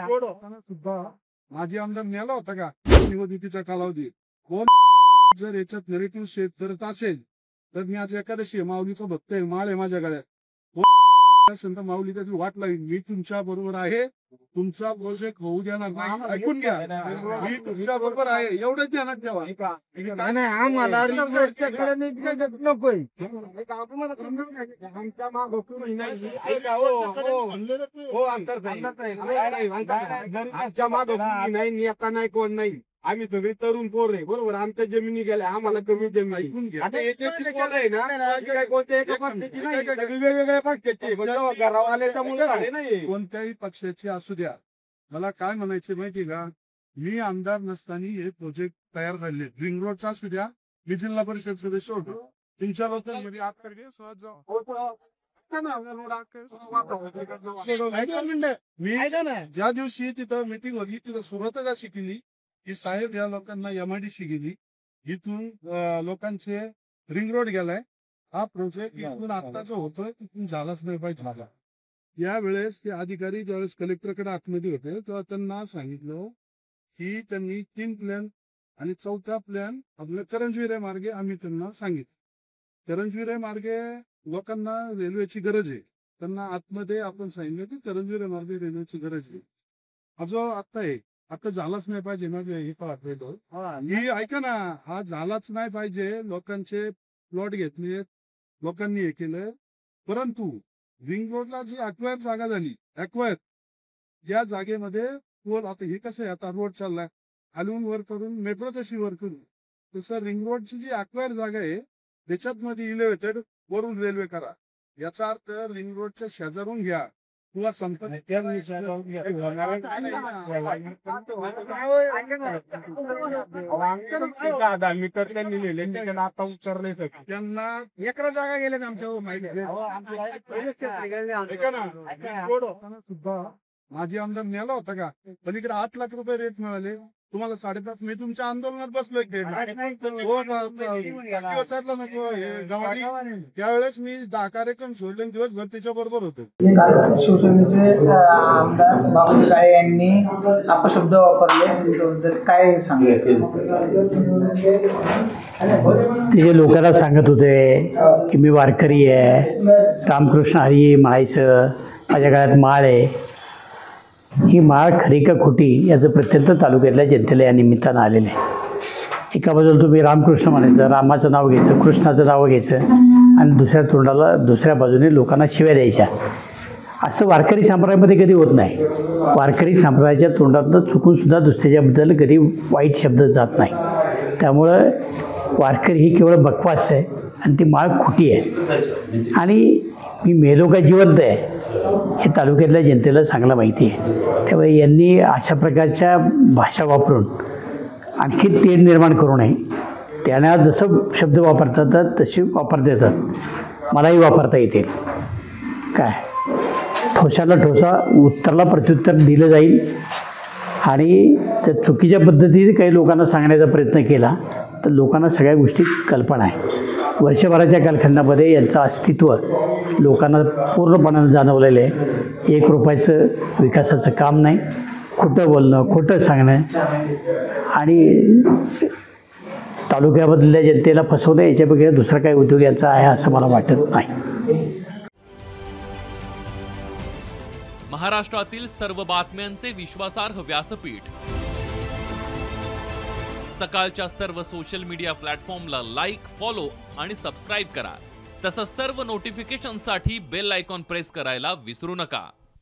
गोड होताना सुद्धा माझी आमदार नेला होता का निवडणुकीचा कालावधी? कोण जर याच्यात नेरेटिव्ह शेअर करत असेल तर मी आज एकादशी माऊलीचा भक्त आहे, माळ आहे माझ्या गळ्यात. संत माऊली त्याची वाट लावीन. मी तुमच्या बरोबर आहे, तुमचा प्रोजेक्ट होऊ देणार नाही. ऐकून घ्या, मी तुमच्या बरोबर आहे एवढंच ध्यानात ठेवा. आम्हाला नाही कोण नाही, आम्ही सगळे तरुण पोर आहे बरोबर. आमच्या जमिनी गेल्या, आम्हाला कमी जमीन ऐकून घ्या. आता वेगवेगळ्या पक्षाचे घरावाल्याच्या मुलं झाले नाही. कोणत्याही पक्षाची असू द्या, मला काय म्हणायचे माहिती का, मी आमदार नसताना हे प्रोजेक्ट तयार झाले. रिंग रोडचा असू द्या, मी जिल्हा परिषद सदस्य होतो. तुमच्या लोकांमध्ये मी ज्या दिवशी तिथं मीटिंग होती तिथं सुरुवातच अशी केली की साहेब या लोकांना MIDC गेली, इथून लोकांचे रिंग रोड गेलाय, हा प्रोजेक्ट इथून आत्ताच होतोय तिथून झालाच नाही पाहिजे. यावेळेस ते अधिकारी ज्यावेळेस कलेक्टरकडे आतमध्ये होते तेव्हा त्यांना सांगितलं की त्यांनी 3 प्लॅन आणि 4था प्लॅन आपल्या करंजविरे मार्गे आम्ही त्यांना सांगितलं. करंजविरे मार्गे लोकांना रेल्वेची गरज आहे, त्यांना आतमध्ये आपण सांगितलं की करंजविरे मार्गे रेल्वेची गरज आहे. हा जो आता आहे आता झालाच नाही पाहिजे ना, हे पाहतो ही ऐका ना, हा झालाच नाही पाहिजे. लोकांचे प्लॉट घेतले, लोकांनी हे केलं, परंतु रिंग रोडला जी अक्वायर जागा झाली, अक्वायर या जागेमध्ये वर आता हे कसं आहे, आता रोड चाललाय खालून वर करून मेट्रो तशी वर करून, तसं रिंग रोडची जी अक्वायर जागा आहे त्याच्यात मध्ये इलेव्हेटेड वरून रेल्वे करा. याचा अर्थ रिंग रोडच्या शेजारून घ्या किंवा संपर्क मी तर त्यांनी लिहिले आता उतरले त्यांना एकरा जागा गेल्या आमच्या माहिती सुद्धा माझी आमदार नेला होता का, पलीकडे 8 लाख रुपये रेट मिळाले तुम्हाला 5.5. मी तुमच्या आंदोलनात बसलोय त्यावेळेस मी 10 कार्यक्रम सोडले, दिवसभर त्याच्या बरोबर होतो. शिवसेनेचे आमदार बाबाजी काळे यांनी अपशब्द वापरले, काय सांगितलं? ते लोकांना सांगत होते की मी वारकरी आहे, रामकृष्ण हरी म्हणायचं, माझ्या गळ्यात माळ आहे. ही माळ खरी का खोटी याचं प्रत्यंत तालुक्यातल्या जनतेला या निमित्तानं आलेलं आहे. एका बाजूला तुम्ही रामकृष्ण म्हणायचं, रामाचं नाव घ्यायचं, कृष्णाचं नाव घ्यायचं आणि दुसऱ्या तोंडाला दुसऱ्या बाजूने लोकांना शिव्या द्यायच्या. असं वारकरी संप्रदायामध्ये कधी होत नाही. वारकरी संप्रदायाच्या तोंडातनं चुकूनसुद्धा दुसऱ्याच्याबद्दल कधी वाईट शब्द जात नाही. त्यामुळं वारकरी ही केवळ बकवास आहे आणि ती माळ खोटी आहे. आणि मी मेलो का जिवंत आहे हे तालुक्यातल्या जनतेला चांगलं माहिती आहे. त्यामुळे यांनी अशा प्रकारच्या भाषा वापरून आणखी तेढ निर्माण करू नये. त्यांना जसं शब्द वापरतात तसे वापरता येतात, मलाही वापरता येतील. काय ठोसाला ठोसा, उत्तराला प्रत्युत्तर दिलं जाईल. आणि त्या चुकीच्या पद्धतीने काही लोकांना सांगण्याचा प्रयत्न केला तर लोकांना सगळ्या गोष्टी कल्पना आहे. वर्षभराच्या कालखंडामध्ये यांचं अस्तित्व लोकांना पूर्णपणानं जाणवलेलं आहे. 1 रुपयाचं विकासाचं काम नाही, खोटं बोलणं, खोटं सांगणं आणि तालुक्यामधल्या जनतेला फसवणं याच्यापेक्षा दुसरा काही उद्योग यांचा आहे असं मला वाटत नाही. महाराष्ट्रातील सर्व बातम्यांचे विश्वासार्ह व्यासपीठ, सकाळच्या सर्व सोशल मीडिया प्लॅटफॉर्मला लाईक, फॉलो आणि सबस्क्राईब करा. तसंच सर्व नोटिफिकेशनसाठी बेल आयकॉन प्रेस करायला विसरू नका.